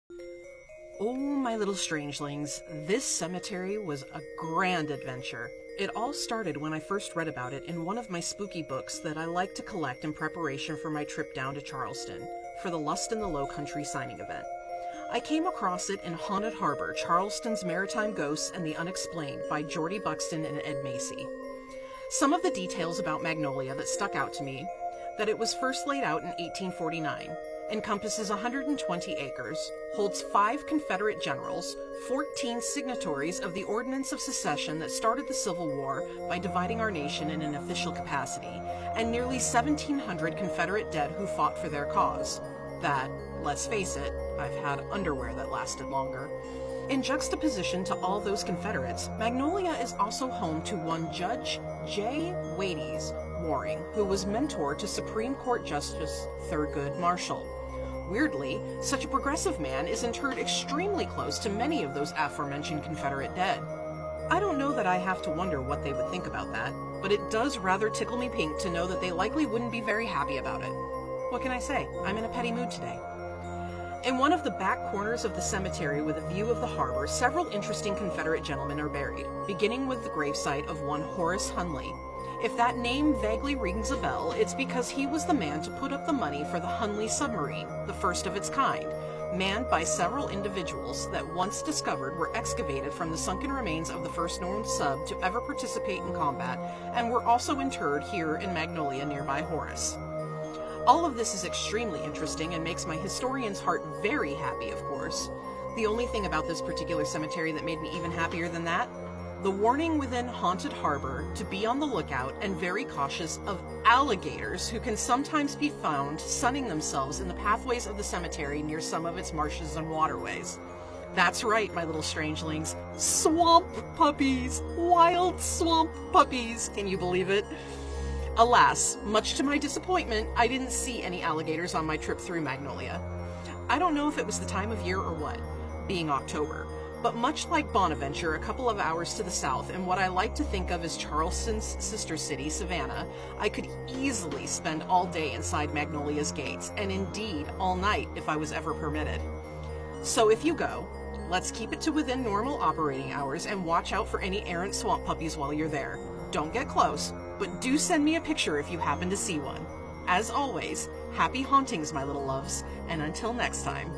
Oh, my little strangelings, this cemetery was a grand adventure. It all started when I first read about it in one of my spooky books that I like to collect in preparation for my trip down to Charleston for the Lust in the Low Country signing event. I came across it in Haunted Harbor, Charleston's Maritime Ghosts and the Unexplained by Jordy Buxton and Ed Macy. Some of the details about Magnolia that stuck out to me: that it was first laid out in 1849, encompasses 120 acres, holds 5 Confederate generals, 14 signatories of the Ordinance of Secession that started the Civil War by dividing our nation in an official capacity, and nearly 1,700 Confederate dead who fought for their cause. That, let's face it, I've had underwear that lasted longer. In juxtaposition to all those Confederates, Magnolia is also home to one Judge J. Wades Waring, who was mentor to Supreme Court Justice Thurgood Marshall. Weirdly, such a progressive man is interred extremely close to many of those aforementioned Confederate dead. I don't know that I have to wonder what they would think about that, but it does rather tickle me pink to know that they likely wouldn't be very happy about it. What can I say? I'm in a petty mood today. In one of the back corners of the cemetery with a view of the harbor, several interesting Confederate gentlemen are buried, beginning with the gravesite of one Horace Hunley. If that name vaguely rings a bell, it's because he was the man to put up the money for the Hunley submarine, the first of its kind, manned by several individuals that once discovered were excavated from the sunken remains of the first known sub to ever participate in combat, and were also interred here in Magnolia nearby Horace. All of this is extremely interesting and makes my historian's heart very happy, of course. The only thing about this particular cemetery that made me even happier than that: the warning within Haunted Harbor to be on the lookout and very cautious of alligators who can sometimes be found sunning themselves in the pathways of the cemetery near some of its marshes and waterways. That's right, my little strangelings. Swamp puppies! Wild swamp puppies! Can you believe it? Alas, much to my disappointment, I didn't see any alligators on my trip through Magnolia. I don't know if it was the time of year or what, being October, but much like Bonaventure, a couple of hours to the south, and what I like to think of as Charleston's sister city, Savannah, I could easily spend all day inside Magnolia's gates, and indeed all night if I was ever permitted. So if you go, let's keep it to within normal operating hours and watch out for any errant swamp puppies while you're there. Don't get close, but do send me a picture if you happen to see one. As always, happy hauntings, my little loves, and until next time.